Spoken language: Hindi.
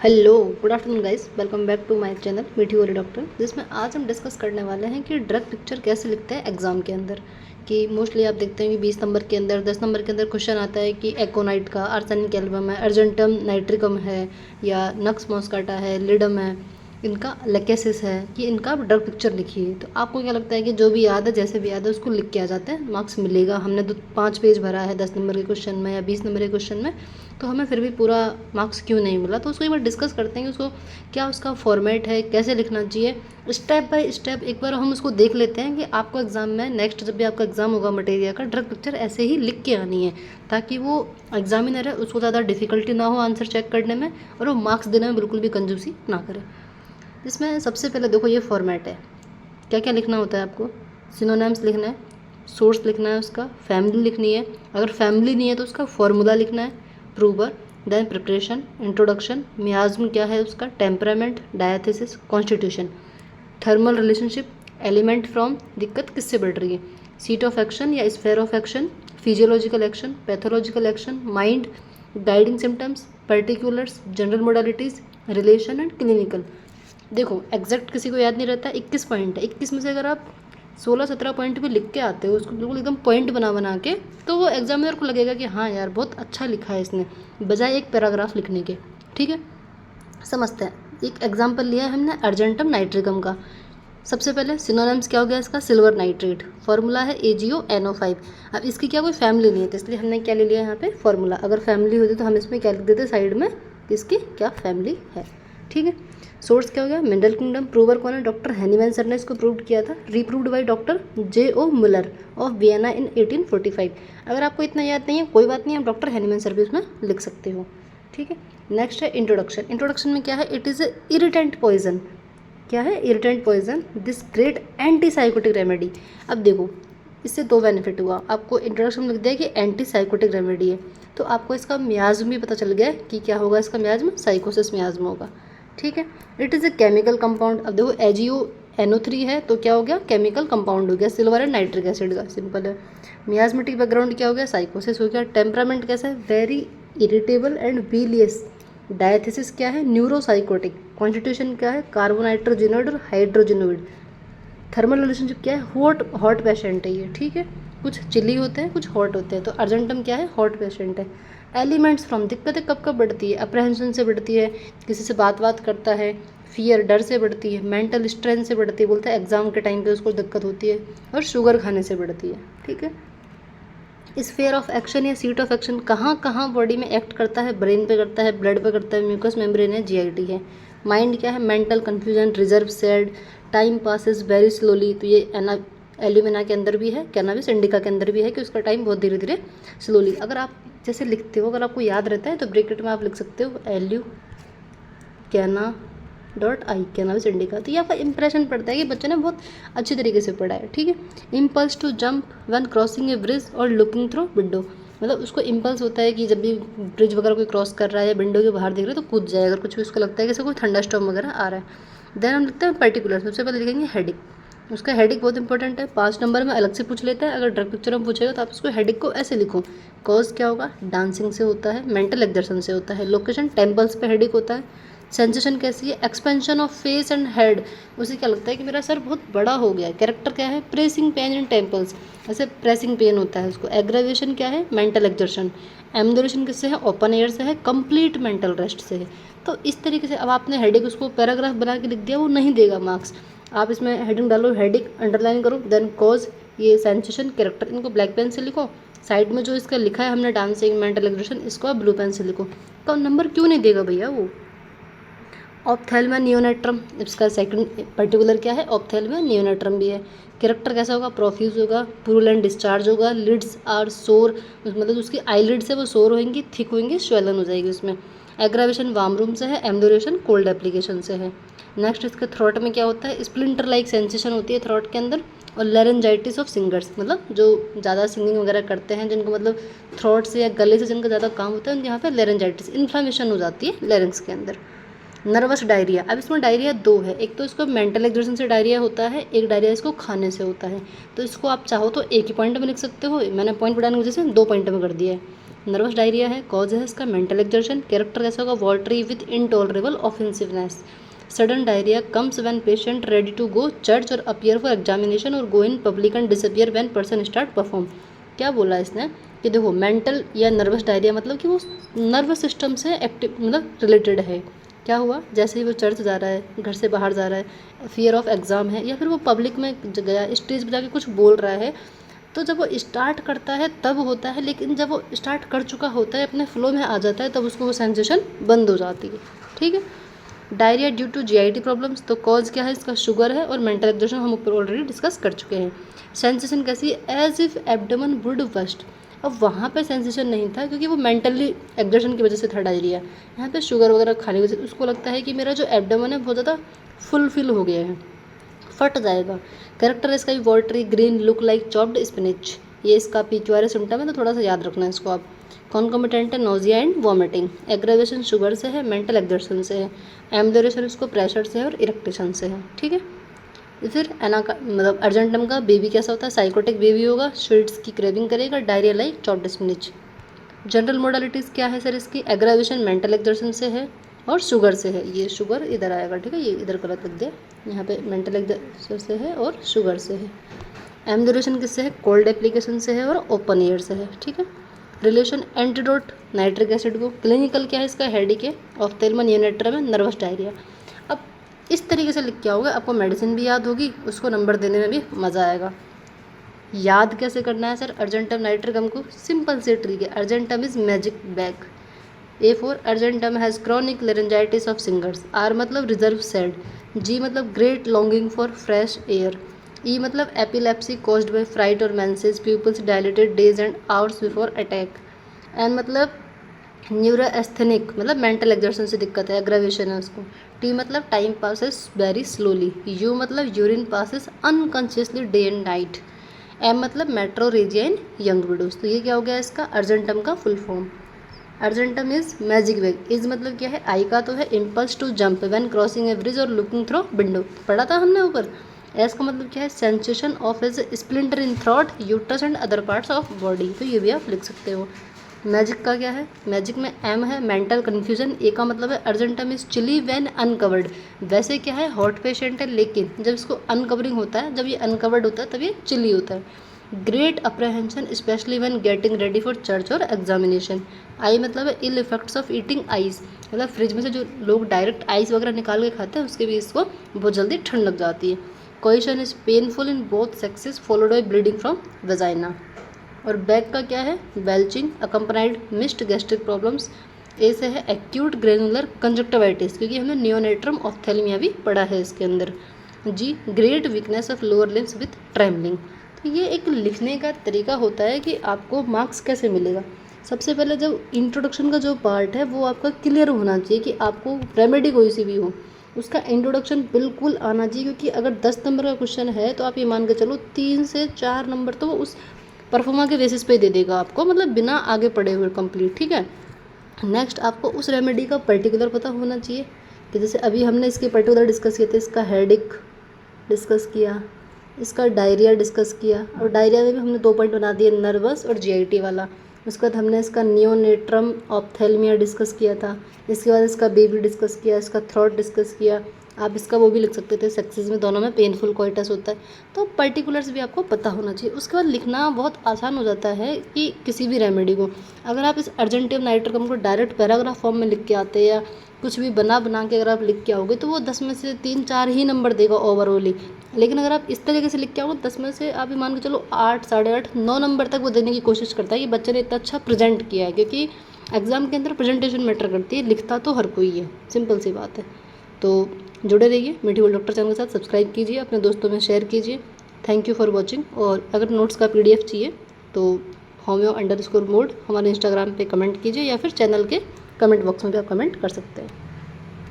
Hello, good afternoon guys, welcome back to my channel Meethi Gori doctor. जिसमें आज हम डिस्कस करने वाले हैं कि ड्रग पिक्चर कैसे लिखते हैं एग्जाम के अंदर। कि मोस्टली आप देखते हैं कि 20 नंबर के अंदर 10 नंबर के अंदर क्वेश्चन आता है कि एकोनाइट का आर्सेनिक एल्बम है, अर्जेंटम नाइट्रिकम है, या नक्स मॉस्काटा है, लिडम है, इनका लेकेसिस है, कि इनका आप ड्रग पिक्चर लिखिए। तो आपको क्या लगता है कि जो भी याद है, जैसे भी याद है, उसको लिख के आ जाते हैं, मार्क्स मिलेगा। हमने तो 5 पेज भरा है 10 नंबर के क्वेश्चन में या 20 नंबर के क्वेश्चन में, तो हमें फिर भी पूरा मार्क्स क्यों नहीं मिला। तो उसको एक बार डिस्कस करते हैं कि उसको क्या उसका फॉर्मेट है, कैसे लिखना चाहिए, स्टेप बाय स्टेप एक बार हम उसको देख लेते हैं कि आपको एग्जाम में नेक्स्ट जब भी आपका एग्जाम होगा मटेरियल का, ड्रग पिक्चर ऐसे ही लिख के आनी है, ताकि वो एग्जामिनर है उसको ज़्यादा डिफिकल्टी ना हो आंसर चेक करने में, और वो मार्क्स देने में बिल्कुल भी कंजूसी ना करे। इसमें सबसे पहले देखो ये फॉर्मेट है, क्या क्या लिखना होता है आपको। सिनोनिम्स लिखना है, सोर्स लिखना है, उसका फैमिली लिखनी है, अगर फैमिली नहीं है तो उसका फॉर्मूला लिखना है, prover, then preparation, introduction, miasm क्या है उसका, temperament, diathesis, constitution, thermal relationship, element from, दिक्कत किससे बढ़ रही है, सीट ऑफ एक्शन या sphere of action, physiological action, pathological action, mind, guiding symptoms, particulars, general modalities, relation and clinical. देखो एग्जैक्ट किसी को याद नहीं रहता, 21 पॉइंट है, 21 में से अगर आप 16-17 पॉइंट भी लिख के आते हो उसको बिल्कुल एकदम पॉइंट बना बना के, तो वो एग्जामिनर को लगेगा कि हाँ यार बहुत अच्छा लिखा है इसने, बजाय एक पैराग्राफ लिखने के। ठीक है, समझते हैं। एक एग्जाम्पल लिया है हमने अर्जेंटम नाइट्रिकम का। सबसे पहले सिनोनिम्स क्या हो गया इसका, सिल्वर नाइट्रेट, फॉर्मूला है AgO NO5। अब इसकी क्या कोई फैमिली नहीं है, तो इसलिए हमने क्या ले लिया यहाँ पे फॉर्मूला। अगर फैमिली होती तो हम इसमें क्या लिख देते साइड में कि इसकी क्या फैमिली है। ठीक है, सोर्स क्या हो गया, मिनरल किंगडम। प्रूवर कौन है, डॉक्टर हैनीमैन सर ने इसको प्रूव किया था, reproved by doctor J.O. Muller of Vienna in 1845। अगर आपको इतना याद नहीं है कोई बात नहीं, आप डॉक्टर हैनीमैन सर भी उसमें लिख सकते हो। ठीक है, नेक्स्ट है इंट्रोडक्शन। इंट्रोडक्शन में क्या है, it is a irritant poison. क्या है, irritant poison, this great anti psychotic remedy. अब देखो इससे दो बेनिफिट हुआ, आपको इंट्रोडक्शन में लिख दिया कि एंटी साइकोटिक रेमेडी है, तो आपको इसका मियाज्म भी पता चल गया कि क्या होगा इसका मियाज्म, साइकोसिस मियाज्म होगा। ठीक है, it is a chemical compound. अब देखो AgO NO3 है तो क्या हो गया, केमिकल कंपाउंड हो गया, सिल्वर एंड नाइट्रिक एसिड का, सिंपल है। मियाज्मेटिक बैकग्राउंड क्या हो गया, साइकोसिस हो गया। टेम्परामेंट कैसा है, वेरी इरिटेबल एंड बिलियस। डायथेसिस क्या है, न्यूरोसाइकोटिक। कॉन्स्टिट्यूशन क्या है, कार्बोनाइट्रोजिनोइड और हाइड्रोजिनोइड। थर्मल रिलेशनशिप क्या है, हॉट हॉट पेशेंट है ये। ठीक है, कुछ चिली होते हैं कुछ हॉट होते हैं, तो अर्जेंटम क्या है, हॉट पेशेंट है। एलिमेंट्स फ्रॉम, दिक्कतें कब कब बढ़ती है, अप्रहेंशन से बढ़ती है, किसी से बात करता है, फियर डर से बढ़ती है, मेंटल स्ट्रेंथ से बढ़ती है, बोलते हैं एग्जाम के टाइम पे उसको दिक्कत होती है, और शुगर खाने से बढ़ती है। ठीक है, स्फेयर ऑफ एक्शन या सीट ऑफ एक्शन कहाँ कहाँ बॉडी में एक्ट करता है, ब्रेन पे करता है, ब्लड पे करता है, म्यूकस मेम्ब्रेन है, GIT है। माइंड क्या है, mental confusion, reserve, sad, time passes very slowly. तो ये एल्यूमिना के अंदर भी है, कैनाबिस इंडिका के अंदर भी है कि उसका टाइम बहुत धीरे धीरे स्लोली। अगर आप जैसे लिखते हो, अगर आपको याद रहता है तो ब्रैकेट में आप लिख सकते हो एल्यू कैना .I, कैनाबिस इंडिका। तो ये आपका इंप्रेशन पड़ता है कि बच्चे ने बहुत अच्छी तरीके से पढ़ा है। ठीक है, impulse to jump when crossing a bridge और लुकिंग थ्रू विंडो, मतलब उसको इम्पल्स होता है कि जब भी ब्रिज वगैरह कोई क्रॉस कर रहा है या विंडो के बाहर देख रहा है तो कूद जाए, अगर कुछ भी उसको लगता है कि कोई ठंडा स्टॉर्म वगैरह आ रहा है। देन हम लिखते हैं पर्टिकुलर, सबसे पहले लिखेंगे हेडिक। उसका हेडिक बहुत इंपॉर्टेंट है, 5 नंबर में अलग से पूछ लेता है। अगर ड्रग पिक्चर में पूछेगा तो आप उसको हेडिक को ऐसे लिखो। कॉज क्या होगा, डांसिंग से होता है, मेंटल एक्सर्शन से होता है। लोकेशन, टेम्पल्स पे हेडिक होता है। सेंसेशन कैसी है, expansion of face and head, उसे क्या लगता है कि मेरा सर बहुत बड़ा हो गया है। कैरेक्टर क्या है, प्रेसिंग पेन इन टेम्पल्स, ऐसे प्रेसिंग पेन होता है उसको। एग्रेवेशन क्या है, मेंटल एक्सर्शन। एम्बुलेशन किससे है, ओपन एयर से है, कंप्लीट मेंटल रेस्ट से है। तो इस तरीके से अब आपने हेडिक उसको पैराग्राफ बना के लिख दिया, वो नहीं देगा मार्क्स। आप इसमें हेडिंग डालो, हेडिक अंडरलाइन करो, देन कॉज, ये सेंसेशन, कैरेक्टर, इनको ब्लैक पेन से लिखो। साइड में जो इसका लिखा है हमने डांसिंग, मेंटल एक्सर्शन, इसको आप ब्लू पेन से लिखो। तो नंबर क्यों नहीं देगा भैया वो। ऑप्थेल्मा नियोनेट्रम, इसका सेकंड पर्टिकुलर क्या है, ऑप्थेल्मा नियोनेट्रम भी है। कैरेक्टर कैसा होगा, प्रोफ्यूज होगा, पुरुलेंट डिस्चार्ज होगा, लिड्स आर सोर, मतलब उसकी आईलिड्स है वो सोर होंगी, थिक होंगी, स्वेलन हो जाएगी उसमें। एग्रावेशन वार्म रूम से है, एम्डोरेशन कोल्ड एप्लीकेशन से है। नेक्स्ट इसके थ्रोट में क्या होता है, स्प्लिंटर लाइक सेंसेशन होती है थ्रोट के अंदर। और लेरेंजाइटिस ऑफ सिंगर्स, मतलब जो ज़्यादा सिंगिंग वगैरह करते हैं, जिनको मतलब थ्रोट से या गले से जिनका ज़्यादा काम होता है, उनके यहाँ पे लेरेंजाइटिस, इन्फ्लामेशन हो जाती है लेरिंग्स के अंदर। नर्वस डायरिया, अब इसमें डायरिया दो है, एक तो इसको मेंटल एक्सर्शन से डायरिया होता है, एक डायरिया इसको खाने से होता है। तो इसको आप चाहो तो एक ही पॉइंट में लिख सकते हो, मैंने पॉइंट बढ़ाने की वजह से 2 पॉइंट में कर दिया है। नर्वस डायरिया है, कॉज है इसका मेंटल एक्जर्शन, कैरेक्टर कैसा होगा watery with intolerable offensiveness. Sudden diarrhoea comes when patient ready to go church और अपीयर फॉर एग्जामिनेशन और go in public and disappear when person start perform. क्या बोला इसने कि देखो मेंटल या नर्वस डायरिया मतलब कि वो नर्वस सिस्टम से एक्टिव मतलब रिलेटेड है। क्या हुआ, जैसे ही वो चर्च जा रहा है, घर से बाहर जा रहा है, फियर ऑफ एग्ज़ाम है, या फिर वो पब्लिक में गया, स्टेज पर जाके कुछ बोल रहा है, तो जब वो स्टार्ट करता है तब होता है, लेकिन जब वो स्टार्ट कर चुका होता है, अपने फ्लो में आ जाता है, तब उसको वो सेंसेशन बंद हो जाती है। ठीक है। Diarrhoea due to GIT problems, तो कॉज क्या है इसका शुगर है, और मेंटल एक्सर्शन हम ऊपर ऑलरेडी डिस्कस कर चुके हैं। सेंसेशन कैसी है, as if abdomen would burst. अब वहाँ पे सेंसेशन नहीं था क्योंकि वो मेंटली एक्सर्शन की वजह से था डायरिया। यहाँ पे शुगर वगैरह खाने की वजह से उसको लगता है कि मेरा जो एब्डोमेन है बहुत ज़्यादा फुलफिल हो गया है, फट जाएगा। कैरेक्टर इसका भी watery green look like chopped spinach, ये इसका पीक्यूआर सिम्टम है, तो थोड़ा सा याद रखना है इसको आप। कॉन्कोमिटेंट है nausea and vomiting. Aggravation sugar से है, मेंटल एक्सर्शन से है। एम्बुलेशन इसको प्रेशर से है और इरेक्टेशन से है। ठीक है। फिर मतलब अर्जेंटम का बेबी कैसा होता है, साइकोटिक बेबी होगा, स्वीट्स की क्रेविंग करेगा, diarrhoea like chopped spinach. General modalities क्या है सर इसकी, एग्रेवेशन मेंटल एक्सर्शन से है और शुगर से है। ये शुगर इधर आएगा, ठीक है, ये इधर गलत लिख दिया, यहाँ पे मेंटल एक्सर्शन से है और शुगर से है। एम्बुलेशन किससे है, कोल्ड एप्लीकेशन से है और ओपन ईयर से है। ठीक है। रिलेशन एंटीडोट नाइट्रिक एसिड को। क्लिनिकल क्या है इसका, हेडेक है, ऑफ्थेल्मा नियोनेट्रम है, नर्वस डायरिया। अब इस तरीके से लिख के आओगे, आपको मेडिसिन भी याद होगी, उसको नंबर देने में भी मज़ा आएगा। याद कैसे करना है सर, अर्जेंटम नाइट्रिकम को सिंपल से ट्रिक है, argentum is magic bag. A for argentum has chronic laryngitis of singers. R मतलब रिजर्व सैड। जी मतलब great longing for fresh air. E मतलब एपिलेप्सी कॉज्ड बाय फ्राइट और menses, pupils dilated days and hours before attack. N मतलब न्यूरोएस्थेनिक मतलब मेंटल एक्सर्शन से दिक्कत है, एग्रावेशन है उसको। टी मतलब time passes very slowly. U मतलब urine passes unconsciously day and night. M मतलब मेट्रोरेजिया इन यंग विडोज। तो ये क्या हो गया इसका अर्जेंटम का full form. Argentum is magic bag. Is मतलब क्या है, आई का तो है impulse to jump when crossing a bridge और लुकिंग थ्रू विंडो, पढ़ा था हमने ऊपर। एस का मतलब क्या है, sensation of as splinter in throat uterus and other parts of body, तो ये भी आप लिख सकते हो। मैजिक का क्या है, मैजिक में एम है मेंटल कन्फ्यूजन। ए का मतलब है argentum is chilly when uncovered. वैसे क्या है, हॉट पेशेंट है, लेकिन जब इसको अनकवरिंग होता है, जब ये अनकवर्ड होता है तब ये चिली होता है। Great apprehension especially when getting ready for church और एग्जामिनेशन। आई मतलब है ill effects of eating ice, मतलब फ्रिज में से जो लोग डायरेक्ट आइस वगैरह निकाल के खाते हैं उसके भी इसको बहुत जल्दी ठंड लग जाती है। Coition is painful in both sexes followed by bleeding from vagina. और बैक का क्या है, belching accompanied missed gastric problems. ए से है एक्यूट ग्रेनुलर कंजक्टिवाइटिस, क्योंकि हमने नियोनेट्रम ऑफ्थेल्मिया भी पढ़ा है इसके अंदर। जी great weakness of lower limbs with trembling. तो ये एक लिखने का तरीका होता है कि आपको मार्क्स कैसे मिलेगा। सबसे पहले जब इंट्रोडक्शन का जो पार्ट है वो आपका क्लियर होना चाहिए कि आपको रेमेडी कोई सी भी हो उसका इंट्रोडक्शन बिल्कुल आना चाहिए, क्योंकि अगर 10 नंबर का क्वेश्चन है तो आप ये मान के चलो 3 से 4 नंबर तो वो उस परफॉर्मा के बेसिस पे दे देगा आपको, मतलब बिना आगे पढ़े हुए कंप्लीट। ठीक है। नेक्स्ट आपको उस रेमेडी का पर्टिकुलर पता होना चाहिए कि जैसे अभी हमने इसके पर्टिकुलर डिस्कस किए थे, इसका हेडेक डिस्कस किया, इसका डायरिया डिस्कस किया, और डायरिया में भी हमने 2 पॉइंट बना दिए, नर्वस और जीआईटी वाला। उसके बाद हमने इसका नियोनेट्रम ऑप्थेल्मिया डिस्कस किया था। इसके बाद इसका बेबी डिस्कस किया, इसका थ्रॉट डिस्कस किया। आप इसका वो भी लिख सकते थे, सेक्सेस में दोनों में पेनफुल कोइटस होता है, तो पर्टिकुलर्स भी आपको पता होना चाहिए। उसके बाद लिखना बहुत आसान हो जाता है कि किसी भी रेमेडी को अगर आप इस अर्जेंटिव नाइट्रिकम को डायरेक्ट पैराग्राफ फॉर्म में लिख के आते या कुछ भी बना के अगर आप लिख के आओगे तो वो 10 में से 3-4 ही नंबर देगा ओवरऑली। लेकिन अगर आप इस तरीके से लिख के आओगे 10 में से आप ये मान के चलो 8, 8.5, 9 नंबर तक वो देने की कोशिश करता है कि बच्चे ने इतना अच्छा प्रेजेंट किया है, क्योंकि एग्ज़ाम के अंदर प्रेजेंटेशन मैटर करती है, लिखता तो हर कोई है, सिंपल सी बात है। तो जुड़े रहिए मीठी बोल डॉक्टर चैनल के साथ, सब्सक्राइब कीजिए, अपने दोस्तों में शेयर कीजिए। Thank you for watching. और अगर नोट्स का PDF चाहिए तो होम्यो_मोड हमारे इंस्टाग्राम पे कमेंट कीजिए, या फिर चैनल के कमेंट बॉक्स में भी आप कमेंट कर सकते हैं।